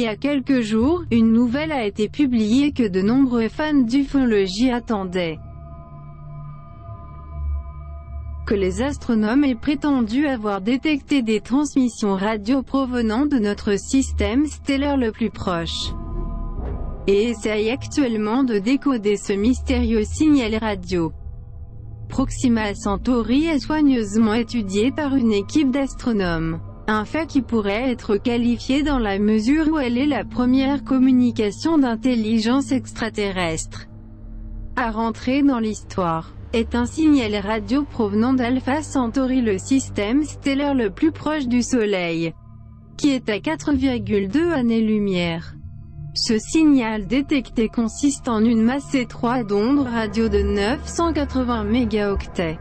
y a quelques jours, une nouvelle a été publiée que de nombreux fans d'ufologie attendaient. Que les astronomes aient prétendu avoir détecté des transmissions radio provenant de notre système stellaire le plus proche, et essayent actuellement de décoder ce mystérieux signal radio. Proxima Centauri est soigneusement étudié par une équipe d'astronomes. Un fait qui pourrait être qualifié dans la mesure où elle est la première communication d'intelligence extraterrestre à rentrer dans l'histoire. Est un signal radio provenant d'Alpha Centauri, le système stellaire le plus proche du Soleil, qui est à 4,2 années-lumière. Ce signal détecté consiste en une masse étroite d'ondes radio de 980 mégaoctets,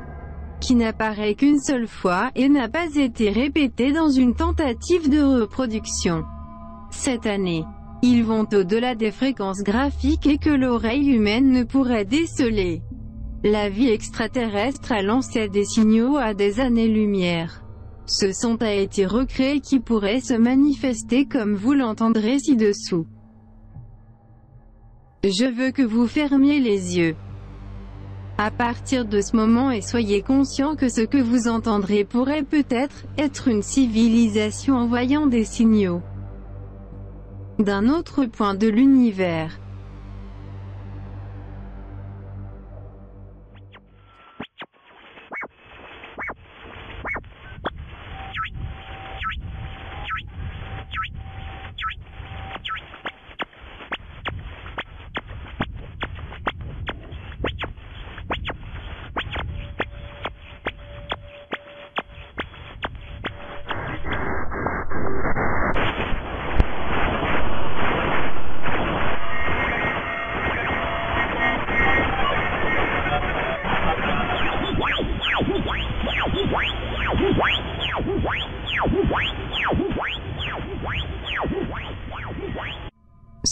qui n'apparaît qu'une seule fois et n'a pas été répété dans une tentative de reproduction. Cette année, ils vont au-delà des fréquences graphiques et que l'oreille humaine ne pourrait déceler. La vie extraterrestre a lancé des signaux à des années-lumière. Ce son a été recréé qui pourrait se manifester comme vous l'entendrez ci-dessous. Je veux que vous fermiez les yeux à partir de ce moment et soyez conscient que ce que vous entendrez pourrait peut-être être une civilisation envoyant des signaux d'un autre point de l'univers.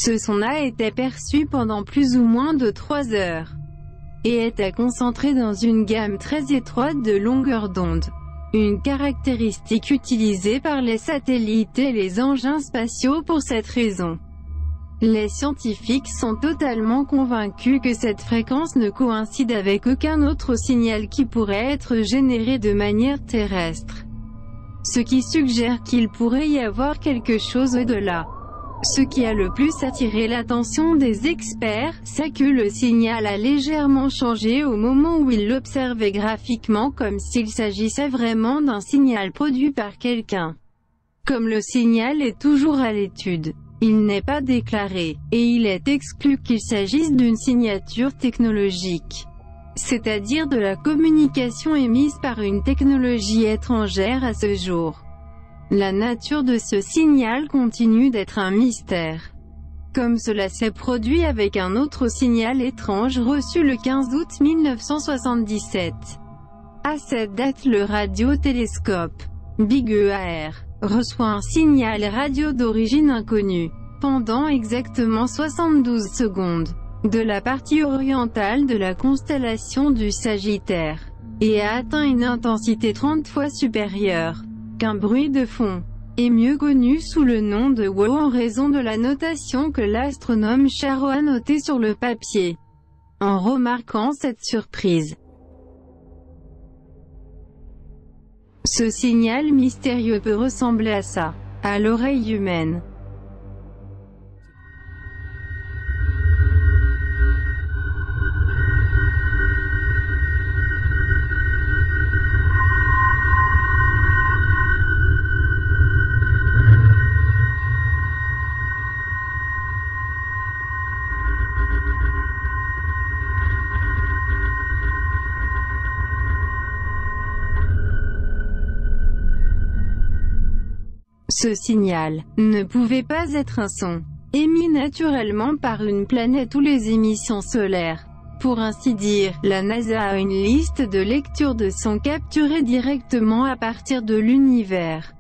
Ce son a été perçu pendant plus ou moins de 3 heures, et était concentré dans une gamme très étroite de longueur d'onde. Une caractéristique utilisée par les satellites et les engins spatiaux pour cette raison. Les scientifiques sont totalement convaincus que cette fréquence ne coïncide avec aucun autre signal qui pourrait être généré de manière terrestre. Ce qui suggère qu'il pourrait y avoir quelque chose au-delà. Ce qui a le plus attiré l'attention des experts, c'est que le signal a légèrement changé au moment où ils l'observaient graphiquement, comme s'il s'agissait vraiment d'un signal produit par quelqu'un. Comme le signal est toujours à l'étude, il n'est pas déclaré, et il est exclu qu'il s'agisse d'une signature technologique, c'est-à-dire de la communication émise par une technologie étrangère à ce jour. La nature de ce signal continue d'être un mystère. Comme cela s'est produit avec un autre signal étrange reçu le 15 août 1977. À cette date, le radiotélescope Big EAR reçoit un signal radio d'origine inconnue, pendant exactement 72 secondes, de la partie orientale de la constellation du Sagittaire, et a atteint une intensité 30 fois supérieure qu'un bruit de fond, est mieux connu sous le nom de wow en raison de la notation que l'astronome Charo a notée sur le papier, en remarquant cette surprise. Ce signal mystérieux peut ressembler à ça, à l'oreille humaine. Ce signal ne pouvait pas être un son émis naturellement par une planète ou les émissions solaires. Pour ainsi dire, la NASA a une liste de lecture de sons capturés directement à partir de l'univers,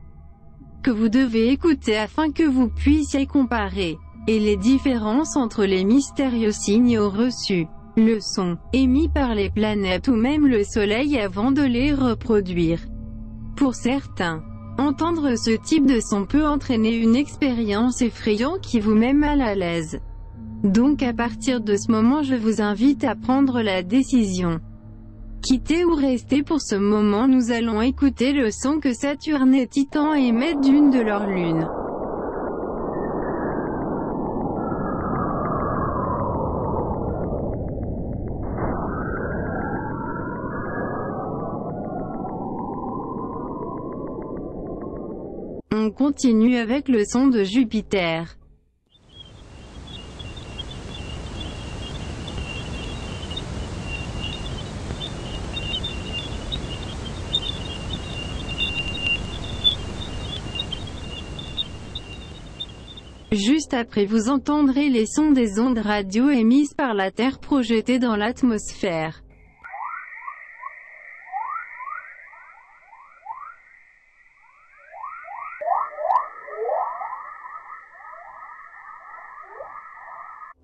que vous devez écouter afin que vous puissiez comparer, et les différences entre les mystérieux signaux reçus, le son émis par les planètes ou même le Soleil avant de les reproduire. Pour certains, Entendre ce type de son peut entraîner une expérience effrayante qui vous met mal à l'aise. Donc à partir de ce moment je vous invite à prendre la décision. Quitter ou rester pour ce moment. Nous allons écouter le son que Saturne et Titan émettent d'une de leurs lunes. On continue avec le son de Jupiter. Juste après vous entendrez les sons des ondes radio émises par la Terre projetées dans l'atmosphère.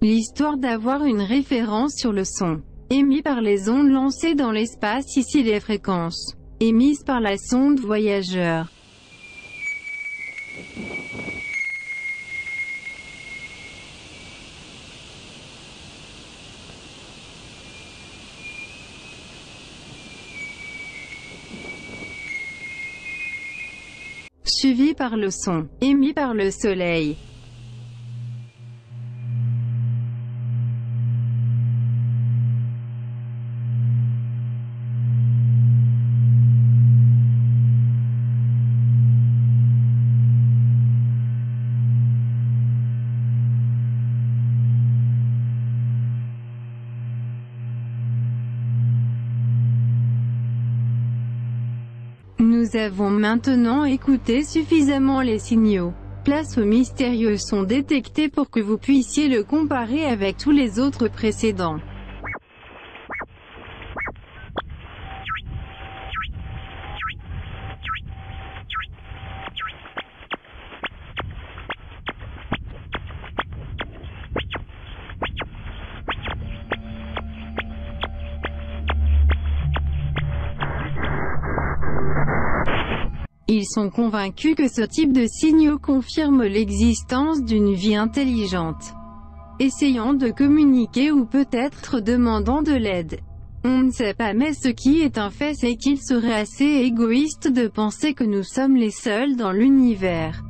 L'histoire d'avoir une référence sur le son émis par les ondes lancées dans l'espace. Ici les fréquences émises par la sonde Voyageur. Suivi par le son émis par le Soleil. Nous avons maintenant écouté suffisamment les signaux. Place aux mystérieux sons détectés pour que vous puissiez le comparer avec tous les autres précédents. Ils sont convaincus que ce type de signaux confirme l'existence d'une vie intelligente, essayant de communiquer ou peut-être demandant de l'aide. On ne sait pas, mais ce qui est un fait c'est qu'il serait assez égoïste de penser que nous sommes les seuls dans l'univers.